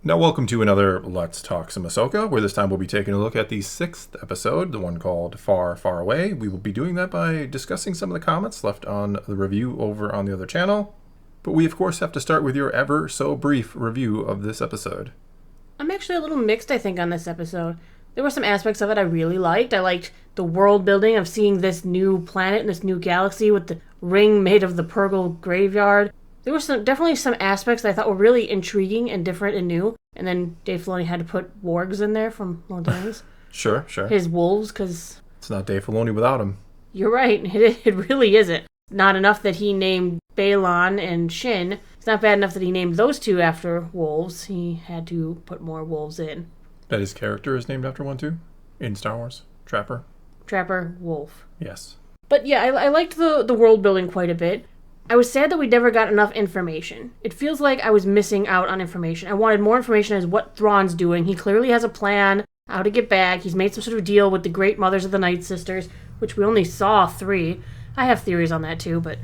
Now, welcome to another Let's Talk Some Ahsoka, where this time we'll be taking a look at the 6th episode, the one called Far, Far Away. We will be doing that by discussing some of the comments left on the review over on the other channel. But we, of course, have to start with your ever so brief review of this episode. I'm actually a little mixed, I think, on this episode. There were some aspects of it I really liked. I liked the world building of seeing this new planet and this new galaxy with the ring made of the Purgle graveyard. There were definitely some aspects that I thought were really intriguing and different and new. And then Dave Filoni had to put wargs in there from Lord of the Rings. Sure. His wolves, because... It's not Dave Filoni without him. You're right. It really isn't. Not enough that he named Balon and Shin. It's not bad enough that he named those two after wolves. He had to put more wolves in. That his character is named after one, too? In Star Wars? Trapper, Wolf. Yes. But yeah, I liked the world building quite a bit. I was sad that we never got enough information. It feels like I was missing out on information. I wanted more information as what Thrawn's doing. He clearly has a plan, how to get back. He's made some sort of deal with the Great Mothers of the Night Sisters, which we only saw 3. I have theories on that too, but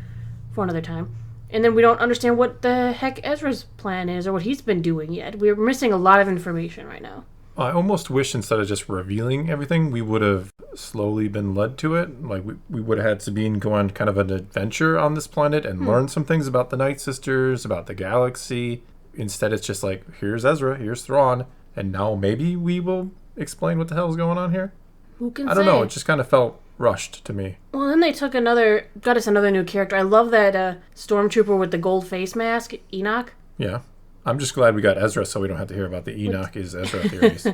for another time. And then we don't understand what the heck Ezra's plan is or what he's been doing yet. We're missing a lot of information right now. I almost wish instead of just revealing everything, we would have slowly been led to it. Like, we would have had Sabine go on kind of an adventure on this planet and learn some things about the Night Sisters, about the galaxy. Instead, it's just like, here's Ezra, here's Thrawn, and now maybe we will explain what the hell's going on here? Who can I don't know, it just kind of felt rushed to me. Well, then they got us another new character. I love that stormtrooper with the gold face mask, Enoch. Yeah. I'm just glad we got Ezra so we don't have to hear about the Enoch is Ezra theories.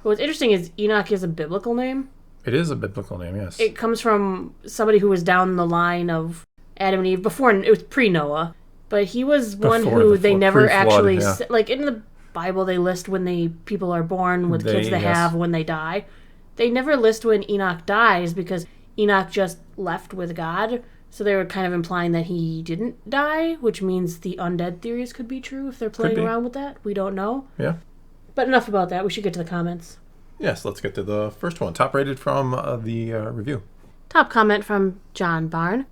What's interesting is Enoch is a biblical name. It is a biblical name, yes. It comes from somebody who was down the line of Adam and Eve before, it was pre-Noah. But he was one who they never actually, like in the Bible, they list when people are born with kids they have when they die. They never list when Enoch dies because Enoch just left with God. So they were kind of implying that he didn't die, which means the undead theories could be true if they're playing around with that. We don't know. Yeah. But enough about that. We should get to the comments. Yes, let's get to the first one. Top rated from the review. Top comment from John Barn.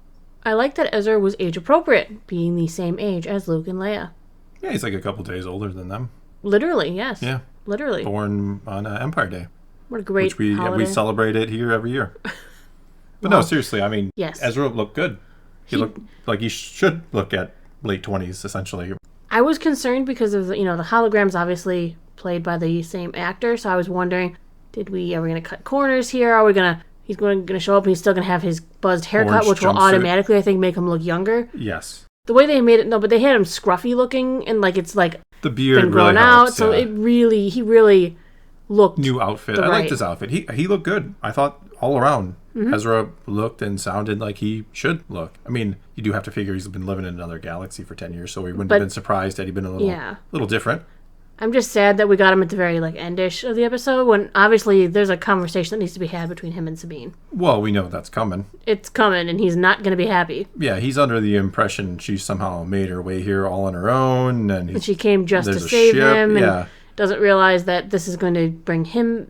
I like that Ezra was age appropriate, being the same age as Luke and Leia. Yeah, he's like a couple days older than them. Literally, yes. Yeah. Literally. Born on Empire Day. What a great holiday. We celebrate it here every year. But no, seriously, I mean, yes. Ezra looked good. He looked like he should look at late 20s, essentially. I was concerned because of, the holograms obviously played by the same actor, so I was wondering, are we going to cut corners here? He's going to show up and he's still going to have his buzzed haircut, which will automatically, I think, make him look younger? Yes. The way they made it, no, but they had him scruffy looking, and it's like the beard been grown really out, helps, so he really looked new outfit. I liked his outfit. He looked good. I thought all around. Mm-hmm. Ezra looked and sounded like he should look. I mean, you do have to figure he's been living in another galaxy for 10 years, so he wouldn't have been surprised that he'd been a little different. I'm just sad that we got him at the very endish of the episode when obviously there's a conversation that needs to be had between him and Sabine. Well, we know that's coming. It's coming, and he's not going to be happy. Yeah, he's under the impression she somehow made her way here all on her own, and she came just to save him. And doesn't realize that this is going to bring him,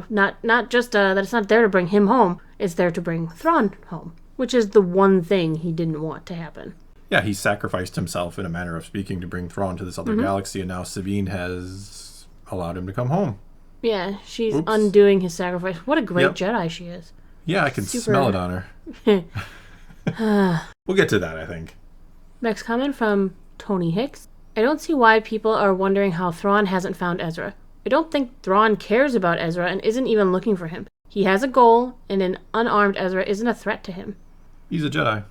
not just that it's not there to bring him home, it's there to bring Thrawn home, which is the one thing he didn't want to happen. Yeah, he sacrificed himself, in a manner of speaking, to bring Thrawn to this other galaxy, and now Sabine has allowed him to come home. Yeah, she's undoing his sacrifice. What a great Jedi she is. Yeah, I can smell it on her. We'll get to that, I think. Next comment from Tony Hicks. I don't see why people are wondering how Thrawn hasn't found Ezra. I don't think Thrawn cares about Ezra and isn't even looking for him. He has a goal, and an unarmed Ezra isn't a threat to him. He's a Jedi.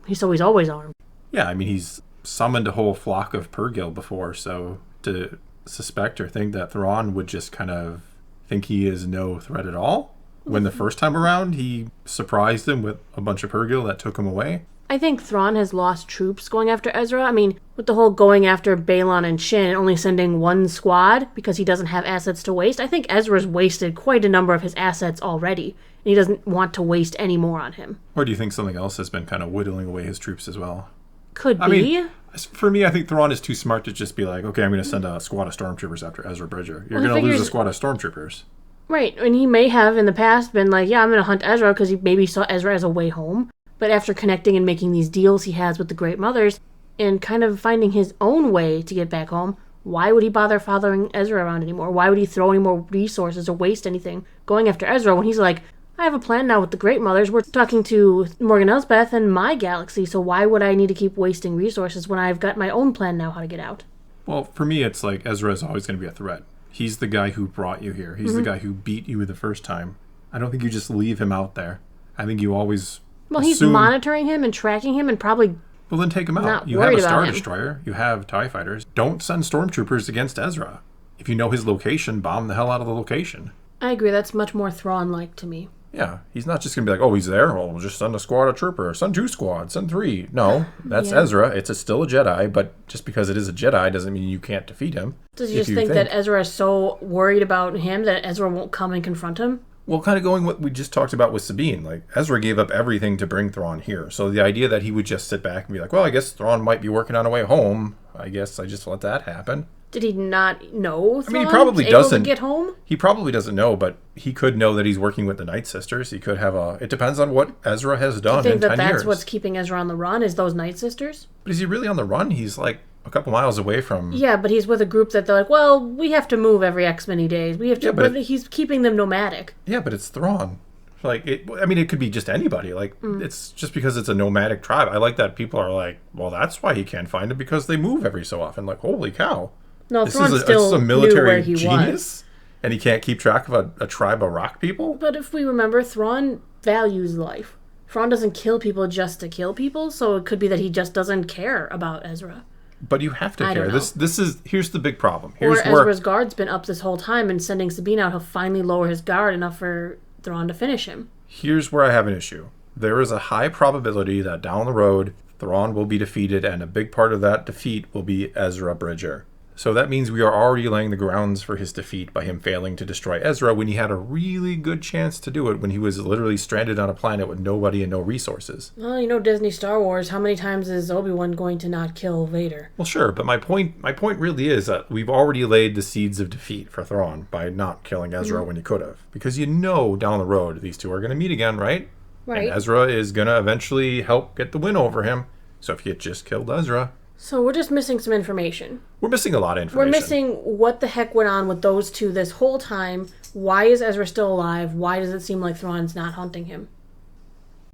He's always armed. Yeah, I mean, he's summoned a whole flock of Purgil before, so to suspect or think that Thrawn would just kind of think he is no threat at all, when the first time around he surprised him with a bunch of Purgil that took him away. I think Thrawn has lost troops going after Ezra. I mean, with the whole going after Balon and Shin and only sending one squad because he doesn't have assets to waste, I think Ezra's wasted quite a number of his assets already, and he doesn't want to waste any more on him. Or do you think something else has been kind of whittling away his troops as well? Could be. I mean, for me, I think Thrawn is too smart to just be like, okay, I'm going to send a squad of stormtroopers after Ezra Bridger. You're going to lose a squad of stormtroopers. Right, and he may have in the past been like, yeah, I'm going to hunt Ezra because he maybe saw Ezra as a way home. But after connecting and making these deals he has with the Great Mothers and kind of finding his own way to get back home, why would he bother following Ezra around anymore? Why would he throw any more resources or waste anything going after Ezra when he's like, I have a plan now with the Great Mothers. We're talking to Morgan Elsbeth and my galaxy, so why would I need to keep wasting resources when I've got my own plan now how to get out? Well, for me, it's like Ezra is always going to be a threat. He's the guy who brought you here. He's the guy who beat you the first time. I don't think you just leave him out there. I think you always he's monitoring him and tracking him and probably... Well, then take him out. You have a Star Destroyer. You have TIE fighters. Don't send stormtroopers against Ezra. If you know his location, bomb the hell out of the location. I agree. That's much more Thrawn-like to me. Yeah, he's not just going to be like, oh, he's there? Well, we'll just send a squad of troopers. Send 2 squads. Send 3. No, that's Ezra. It's still a Jedi, but just because it is a Jedi doesn't mean you can't defeat him. Does he just think that Ezra is so worried about him that Ezra won't come and confront him? Well, kind of going what we just talked about with Sabine. Like, Ezra gave up everything to bring Thrawn here. So the idea that he would just sit back and be like, well, I guess Thrawn might be working on a way home. I guess I just let that happen. Did he not know Thrawn? I mean, he probably doesn't. To get home? He probably doesn't know, but he could know that he's working with the Night Sisters. He could have a... It depends on what Ezra has done in 10 years. Do you think that's what's keeping Ezra on the run, is those Night Sisters? But is he really on the run? He's like a couple miles away from... Yeah, but he's with a group that they're like, well, we have to move every X many days. We have to... but he's keeping them nomadic. Yeah, but it's Thrawn. Like, it could be just anybody. Like, it's just because it's a nomadic tribe. I like that people are like, well, that's why he can't find it, because they move every so often. Like, holy cow. No, Thrawn still knew where he was. And he can't keep track of a tribe of rock people? But if we remember, Thrawn values life. Thrawn doesn't kill people just to kill people, so it could be that he just doesn't care about Ezra. But you have to care. Here's the big problem. Ezra's guard's been up this whole time, and sending Sabine out, he'll finally lower his guard enough for Thrawn to finish him. Here's where I have an issue. There is a high probability that down the road, Thrawn will be defeated, and a big part of that defeat will be Ezra Bridger. So that means we are already laying the grounds for his defeat by him failing to destroy Ezra when he had a really good chance to do it, when he was literally stranded on a planet with nobody and no resources. Well, Disney Star Wars, how many times is Obi-Wan going to not kill Vader? Well, sure, but my point really is that we've already laid the seeds of defeat for Thrawn by not killing Ezra when he could have. Because down the road, these two are going to meet again, right? Right. And Ezra is going to eventually help get the win over him. So if you had just killed Ezra... So we're just missing some information. We're missing a lot of information. We're missing what the heck went on with those two this whole time. Why is Ezra still alive? Why does it seem like Thrawn's not hunting him?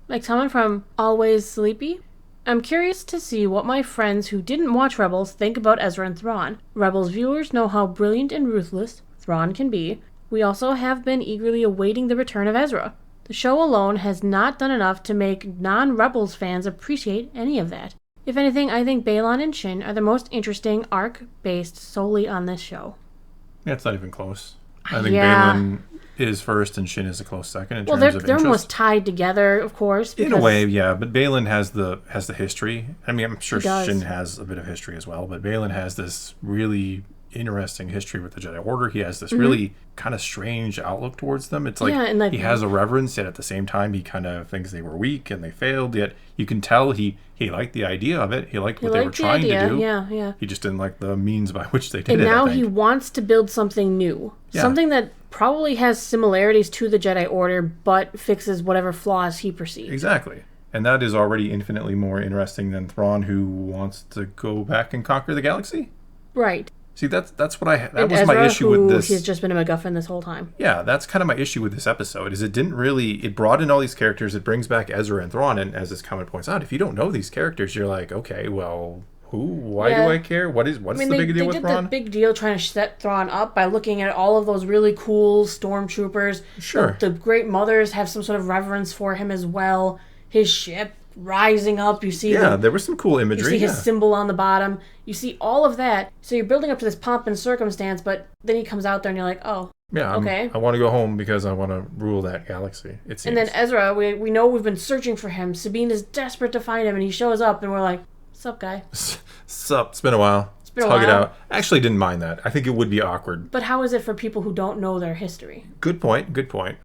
Like someone from Always Sleepy? I'm curious to see what my friends who didn't watch Rebels think about Ezra and Thrawn. Rebels viewers know how brilliant and ruthless Thrawn can be. We also have been eagerly awaiting the return of Ezra. The show alone has not done enough to make non-Rebels fans appreciate any of that. If anything, I think Baylan and Shin are the most interesting arc based solely on this show. Yeah, it's not even close. I think Baylan is first and Shin is a close second in terms of interest. They're almost tied together, of course. In a way, yeah. But Baylan has the history. I mean, I'm sure Shin has a bit of history as well. But Baylan has this really interesting history with the Jedi Order. He has this really kind of strange outlook towards them. It's like he has a reverence, yet at the same time he kind of thinks they were weak and they failed. Yet you can tell he liked the idea of it. He liked what they were trying to do. Yeah. He just didn't like the means by which they did it. And now he wants to build something new. Yeah. Something that probably has similarities to the Jedi Order, but fixes whatever flaws he perceives. Exactly. And that is already infinitely more interesting than Thrawn, who wants to go back and conquer the galaxy. Right. See, that was Ezra, my issue with this. He's just been a MacGuffin this whole time. Yeah, that's kind of my issue with this episode. Is it brought in all these characters. It brings back Ezra and Thrawn, and as this comment points out, if you don't know these characters, you're like, okay, well, who? Why do I care? What's the big deal with Thrawn? They did the big deal trying to set Thrawn up by looking at all of those really cool stormtroopers. Sure. The Great Mothers have some sort of reverence for him as well. His ship rising up, you see there was some cool imagery. You see his symbol on the bottom. You see all of that. So you're building up to this pomp and circumstance, but then he comes out there and you're like, oh, yeah, okay. I want to go home because I want to rule that galaxy, it seems. And then Ezra, we know we've been searching for him. Sabine is desperate to find him, and he shows up, and we're like, what's up, guy? Sup, it's been a while. Let's hug it out. I actually didn't mind that. I think it would be awkward. But how is it for people who don't know their history? Good point.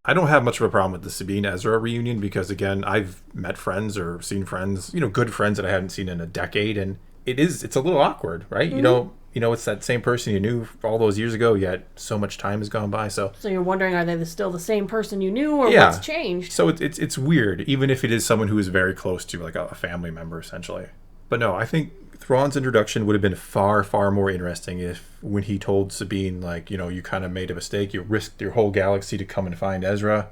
I don't have much of a problem with the Sabine-Ezra reunion because, again, I've met friends or seen friends, good friends that I hadn't seen in a decade, and it's a little awkward, right? Mm-hmm. It's that same person you knew all those years ago, yet so much time has gone by. So you're wondering, are they still the same person you knew, or what's changed? So it's weird, even if it is someone who is very close to, like, a family member, essentially. But no, I think Thrawn's introduction would have been far, far more interesting if when he told Sabine, like, you kind of made a mistake. You risked your whole galaxy to come and find Ezra.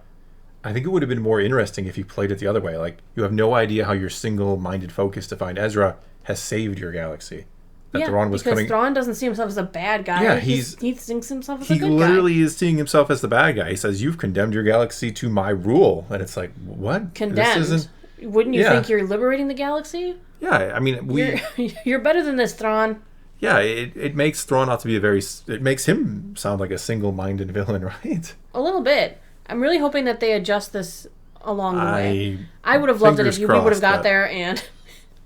I think it would have been more interesting if he played it the other way. Like, you have no idea how your single-minded focus to find Ezra has saved your galaxy. That Thrawn was because Thrawn doesn't see himself as a bad guy. Yeah, he thinks himself as a good guy. He literally is seeing himself as the bad guy. He says, "You've condemned your galaxy to my rule." And it's like, what? Condemned? Wouldn't you think you're liberating the galaxy? Yeah, I mean, You're better than this, Thrawn. Yeah, it makes Thrawn out to be it makes him sound like a single-minded villain, right? A little bit. I'm really hoping that they adjust this along the way. I would have loved it if we would have got there and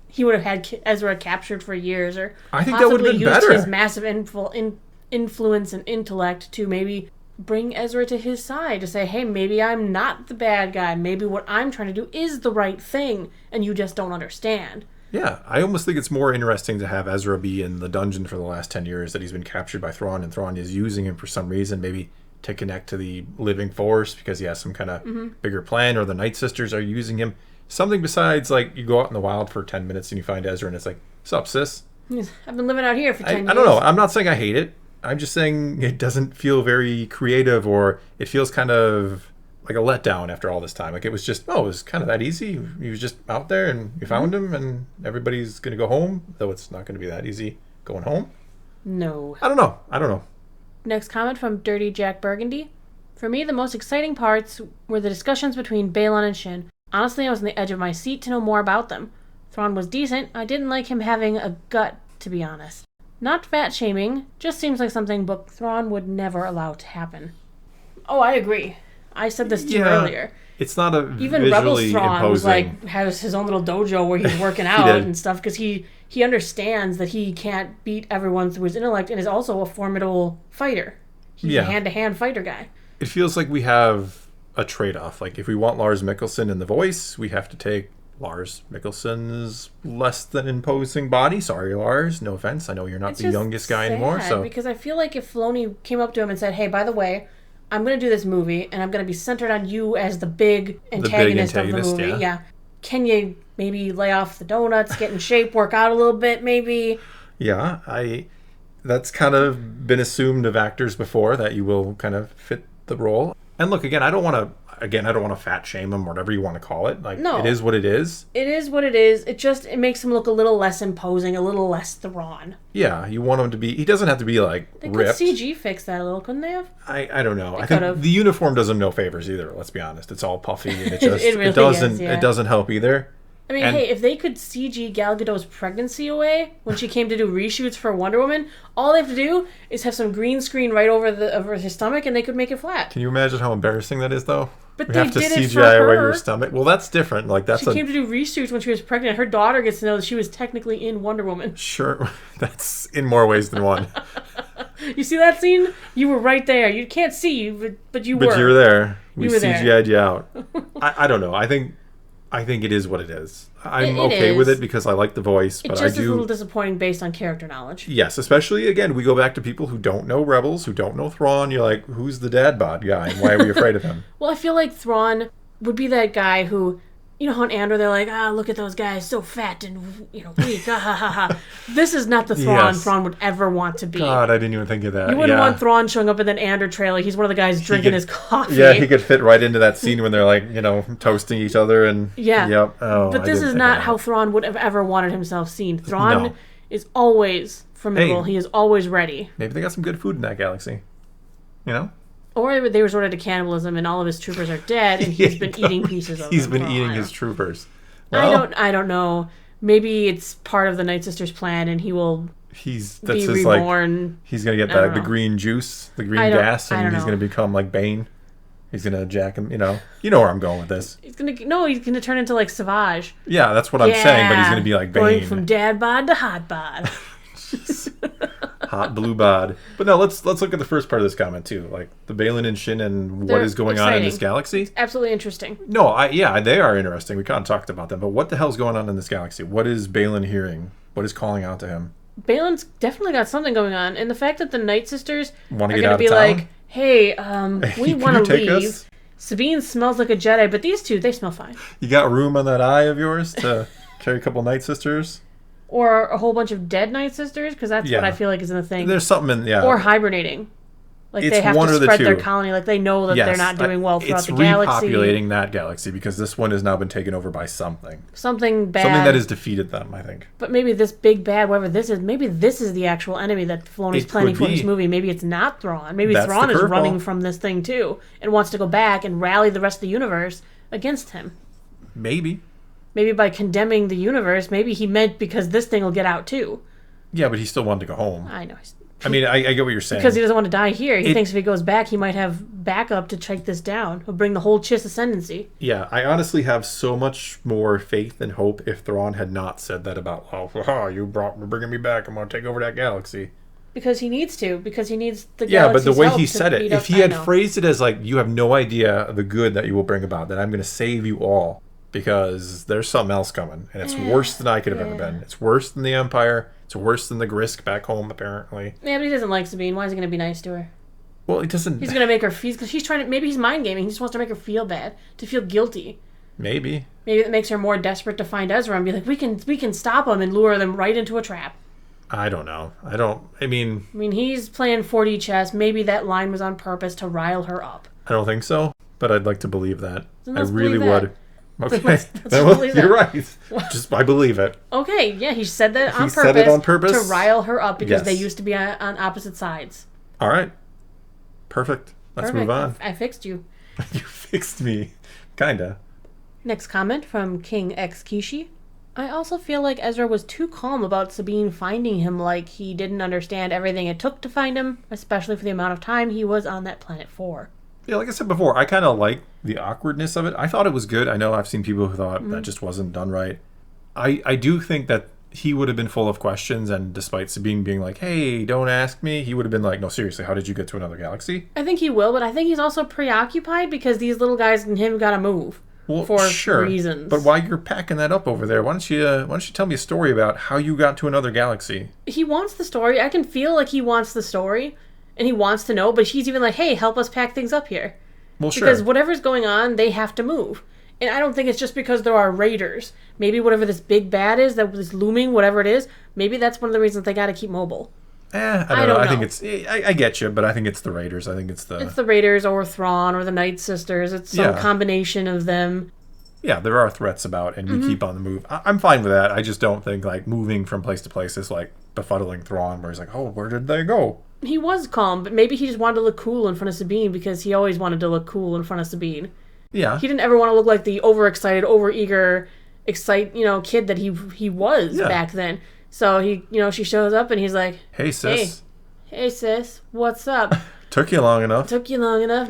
he would have had Ezra captured for years, or I think that would have been better. His massive influence and intellect to maybe bring Ezra to his side, to say, hey, maybe I'm not the bad guy. Maybe what I'm trying to do is the right thing, and you just don't understand. Yeah, I almost think it's more interesting to have Ezra be in the dungeon for the last 10 years that he's been captured by Thrawn, and Thrawn is using him for some reason, maybe to connect to the living force because he has some kind of bigger plan, or the Night Sisters are using him. Something besides, like, you go out in the wild for 10 minutes and you find Ezra and it's like, sup, sis? I've been living out here for 10 years. I don't know. I'm not saying I hate it. I'm just saying it doesn't feel very creative, or it feels kind of like a letdown after all this time. Like, it was just, it was kind of that easy. He was just out there and you found him and everybody's going to go home, though it's not going to be that easy going home. No. I don't know. Next comment from Dirty Jack Burgundy. For me, the most exciting parts were the discussions between Balon and Shin. Honestly, I was on the edge of my seat to know more about them. Thrawn was decent. I didn't like him having a gut, to be honest. Not fat-shaming, just seems like something Book Thrawn would never allow to happen. Oh, I agree. I said this to you earlier. It's not a even visually Rebels Thrawn imposing. Was like has his own little dojo where he's working out and stuff, because he understands that he can't beat everyone through his intellect, and is also a formidable fighter. He's a hand-to-hand fighter guy. It feels like we have a trade-off. Like, if we want Lars Mikkelsen in the voice, we have to take Lars Mikkelsen's less than imposing body. Sorry, Lars. No offense. I know you're not the youngest guy anymore. So because I feel like if Filoni came up to him and said, "Hey, by the way, I'm going to do this movie, and I'm going to be centered on you as the big antagonist of the movie. Yeah. Can you maybe lay off the donuts, get in shape, work out a little bit, maybe?" Yeah, that's kind of been assumed of actors before, that you will kind of fit the role. And look, again, I don't want to fat shame him, whatever you want to call it. Like, no, it is what it is. It is what it is. It makes him look a little less imposing, a little less Thrawn. Yeah, you want him to be. He doesn't have to be like they ripped. Could CG fix that a little, couldn't they have? I don't know. I think the uniform does him no favors either. Let's be honest. It's all puffy, and it just it doesn't help either. I mean, hey, if they could CG Gal Gadot's pregnancy away when she came to do reshoots for Wonder Woman, all they have to do is have some green screen right over his stomach, and they could make it flat. Can you imagine how embarrassing that is, though? But we they have to did CGI it for her. away your stomach. Well, that's different. Like, she came to do reshoots when she was pregnant. Her daughter gets to know that she was technically in Wonder Woman. Sure, that's in more ways than one. You see that scene? You were right there. You can't see you, but you were. But you were there. We were CGI'd you out. I don't know. I think it is what it is. I'm okay with it because I like the voice, but I do. It's just a little disappointing based on character knowledge. Yes, especially, again, we go back to people who don't know Rebels, who don't know Thrawn. You're like, who's the dad bod guy, and why are we afraid of him? Well, I feel like Thrawn would be that guy who, you know how in Andor they're like, look at those guys, so fat and weak, ha ha ha. This is not the Thrawn Thrawn would ever want to be. God, I didn't even think of that. You wouldn't want Thrawn showing up in that Andor trailer. He's one of the guys drinking his coffee. Yeah, he could fit right into that scene when they're like, toasting each other and Yep. Oh, but this is not how Thrawn would have ever wanted himself seen. Thrawn is always formidable. He is always ready. Maybe they got some good food in that galaxy. Or they resorted to cannibalism and all of his troopers are dead and he's been eating pieces of them. He's been eating his troopers. Well, I don't know. Maybe it's part of the Night Sisters' plan and he will be reborn. He's going to get the green juice, the green gas, and he's going to become like Bane. He's going to jack him, You know where I'm going with this. He's going to turn into like Savage. Yeah, that's what I'm saying, but he's going to be like Bane. Going from dad bod to hot bod. Hot blue bod. But no, let's look at the first part of this comment too, like the Balin and Shin and what is going on in this galaxy. It's absolutely interesting. No, they are interesting. We kind of talked about them, but what the hell's going on in this galaxy? What is Balin hearing? What is calling out to him? Balin's definitely got something going on, and the fact that the Night Sisters are going to be town? Like, "Hey, we want to leave." Us? Sabine smells like a Jedi, but these two, they smell fine. You got room on that eye of yours to carry a couple Night Sisters? Or a whole bunch of dead Night Sisters, because that's what I feel like is in the thing. There's something in, Or hibernating. Like, it's they have one to or the spread two. their colony. Like, they know that they're not doing well throughout the galaxy. It's repopulating that galaxy, because this one has now been taken over by something. Something bad. Something that has defeated them, I think. But maybe this big bad, whatever this is, maybe this is the actual enemy that Filoni's planning for this movie. Maybe it's not Thrawn. Maybe Thrawn is running from this thing, too, and wants to go back and rally the rest of the universe against him. Maybe. Maybe by condemning the universe, maybe he meant because this thing will get out, too. Yeah, but he still wanted to go home. I know. I mean, I get what you're saying. Because he doesn't want to die here. He thinks if he goes back, he might have backup to take this down. He'll bring the whole Chiss ascendancy. Yeah, I honestly have so much more faith and hope if Thrawn had not said that about, you're bringing me back, I'm going to take over that galaxy. Because he needs to. Because he needs the galaxy's Yeah, but the way he help said it, if he had phrased it as like, you have no idea the good that you will bring about, that I'm going to save you all, because there's something else coming, and it's worse than I could have ever been. It's worse than the Empire. It's worse than the Grisk back home, apparently. Yeah, but he doesn't like Sabine. Why is he going to be nice to her? Well, he doesn't... He's going to make her feel... Because he's trying to... Maybe he's mind gaming. He just wants to make her feel bad. To feel guilty. Maybe. Maybe that makes her more desperate to find Ezra and be like, we can stop him and lure them right into a trap. I don't know. I mean, he's playing 4D chess. Maybe that line was on purpose to rile her up. I don't think so, but I'd like to believe that. Then I really would. Okay, let's believe you're that. right. I believe it. Okay, yeah, he said that on purpose. He said it on purpose to rile her up because they used to be on opposite sides. All right, perfect. Let's move on. I fixed you. You fixed me, kinda. Next comment from King X Kishi. I also feel like Ezra was too calm about Sabine finding him, like he didn't understand everything it took to find him, especially for the amount of time he was on that planet for. Yeah, like I said before, I kind of like the awkwardness of it. I thought it was good. I know I've seen people who thought that just wasn't done right. I do think that he would have been full of questions, and despite Sabine being like, hey, don't ask me, he would have been like, no, seriously, how did you get to another galaxy? I think he will, but I think he's also preoccupied because these little guys and him gotta move. Well, for sure, reasons. But while you're packing that up over there, why don't you tell me a story about how you got to another galaxy? He wants the story. I can feel like he wants the story, and he wants to know, but he's even like, hey, help us pack things up here. Well, sure. Because whatever's going on, they have to move. And I don't think it's just because there are raiders. Maybe whatever this big bad is, that was looming, whatever it is, maybe that's one of the reasons they got to keep mobile. I don't know. I think it's... I get you, but I think it's the raiders. I think it's the... It's the raiders or Thrawn or the Night Sisters. It's some combination of them. Yeah, there are threats about, and you keep on the move. I'm fine with that. I just don't think, like, moving from place to place is, like, befuddling Thrawn, where he's like, oh, where did they go? He was calm, but maybe he just wanted to look cool in front of Sabine because he always wanted to look cool in front of Sabine. Yeah. He didn't ever want to look like the overexcited, overeager, kid that he was back then. So she shows up and he's like, hey, sis. Hey, sis, what's up? Took you long enough.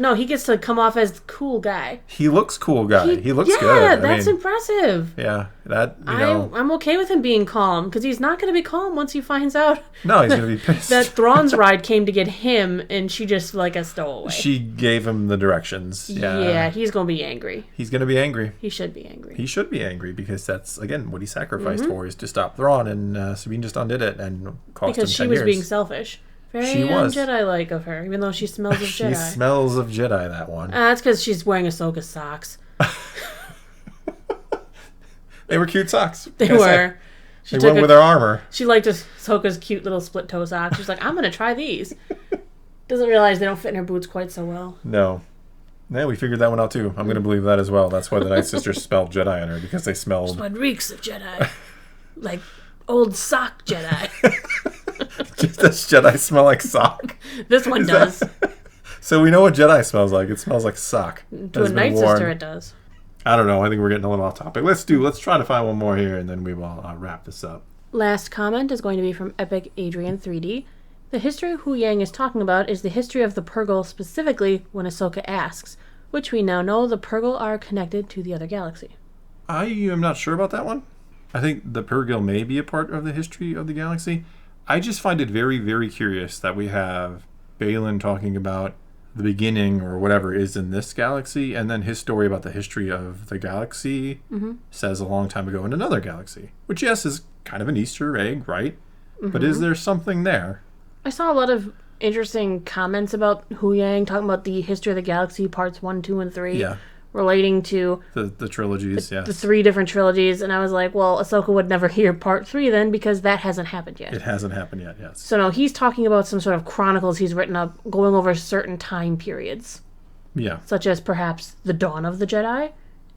No, he gets to come off as the cool guy. He looks cool guy. He looks good. Yeah, that's impressive. Yeah, I'm okay with him being calm, because he's not going to be calm once he finds out. No, he's going to be pissed. that Thrawn's ride came to get him, and she just, like, a stowaway. She gave him the directions. Yeah, he's going to be angry. He's going to be angry. He should be angry. He should be angry, because that's, again, what he sacrificed for, is to stop Thrawn, and Sabine just undid it, and cost him 10 years. Because she was being selfish. Very Jedi-like of her, even though she smells of Jedi. She smells of Jedi, that one. That's because she's wearing Ahsoka's socks. They were cute socks. They were. They went with her armor. She liked Ahsoka's cute little split-toe socks. She's like, I'm going to try these. Doesn't realize they don't fit in her boots quite so well. No. Yeah, we figured that one out, too. I'm going to believe that as well. That's why the Night Sisters spelled Jedi on her, because they smelled... Blood reeks of Jedi. Like old sock Jedi. Does Jedi smell like sock? This one does. So we know what Jedi smells like. It smells like sock. To a Night Sister, it does. I don't know. I think we're getting a little off topic. Let's try to find one more here, and then we will wrap this up. Last comment is going to be from Epic Adrian 3D. The history Hu Yang is talking about is the history of the Purgle, specifically when Ahsoka asks, which we now know the Purgle are connected to the other galaxy. I am not sure about that one. I think the Purgle may be a part of the history of the galaxy. I just find it very, very curious that we have Baylan talking about the beginning or whatever is in this galaxy, and then his story about the history of the galaxy says a long time ago in another galaxy. Which, yes, is kind of an Easter egg, right? But is there something there? I saw a lot of interesting comments about Hu Yang talking about the history of the galaxy, parts 1, 2, and 3. Yeah. relating to the trilogies, yes. the 3 different trilogies. And I was like, well, Ahsoka would never hear part 3 then because that hasn't happened yet. It hasn't happened yet, yes. So no, he's talking about some sort of chronicles he's written up going over certain time periods. Yeah. Such as perhaps the dawn of the Jedi,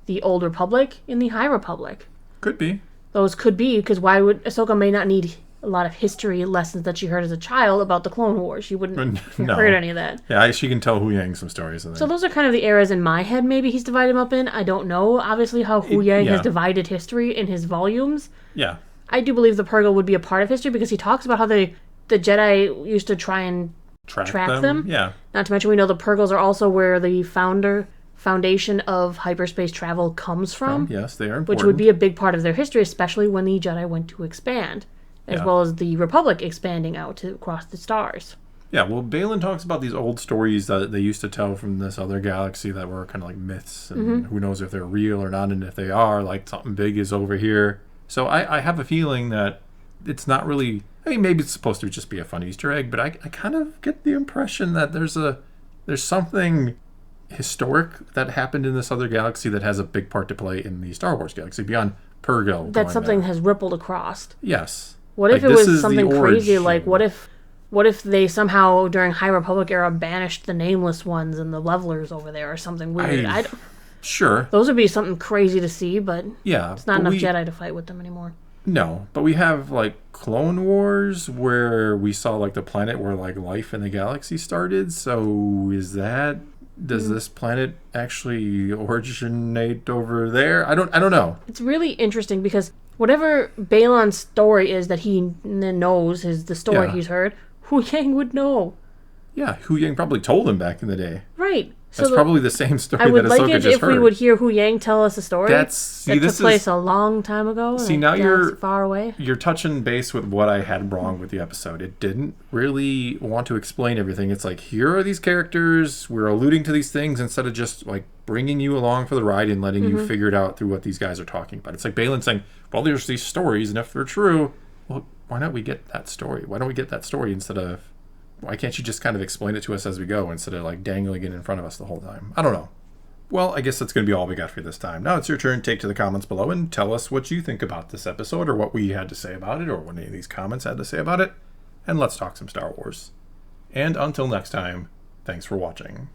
the Old Republic, and the High Republic. Could be. Those could be, because why would Ahsoka may not need a lot of history lessons that she heard as a child about the Clone Wars. She wouldn't have heard any of that. Yeah, she can tell Hu Yang some stories. So those are kind of the eras in my head maybe he's divided them up in. I don't know, obviously, how Hu Yang has divided history in his volumes. Yeah. I do believe the Purrgil would be a part of history because he talks about how the Jedi used to try and track them. Yeah. Not to mention we know the Purrgils are also where the foundation of hyperspace travel comes from. Yes, they are important. Which would be a big part of their history, especially when the Jedi went to expand. As well as the Republic expanding out across the stars. Yeah, well, Baylan talks about these old stories that they used to tell from this other galaxy that were kind of like myths, and who knows if they're real or not, and if they are, like, something big is over here. So I have a feeling that it's not really... I mean, maybe it's supposed to just be a fun Easter egg, but I kind of get the impression that there's something historic that happened in this other galaxy that has a big part to play in the Star Wars galaxy, beyond Purrgil. That something has rippled across. Yes. What if it was something crazy, like what if they somehow during High Republic era banished the Nameless Ones and the Levelers over there or something weird? Sure. Those would be something crazy to see, but it's not enough Jedi to fight with them anymore. No, but we have like Clone Wars where we saw like the planet where like life in the galaxy started. So does this planet actually originate over there? I don't know. It's really interesting because whatever Baylan's story is that he knows is the story he's heard, Hu Yang would know. Yeah, Hu Yang probably told him back in the day. Right. That's probably the same story that Ahsoka just heard. I would like it if we would hear Hu Yang tell us a story that took place a long time ago. See, now you're far away. You're touching base with what I had wrong with the episode. It didn't really want to explain everything. It's like, here are these characters. We're alluding to these things instead of just like bringing you along for the ride and letting you figure it out through what these guys are talking about. It's like Baylan saying, well, there's these stories, and if they're true, well, why don't we get that story? Why don't we get that story instead of... Why can't you just kind of explain it to us as we go instead of like dangling it in front of us the whole time? I don't know. Well, I guess that's going to be all we got for this time. Now it's your turn. Take to the comments below and tell us what you think about this episode or what we had to say about it or what any of these comments had to say about it. And let's talk some Star Wars. And until next time, thanks for watching.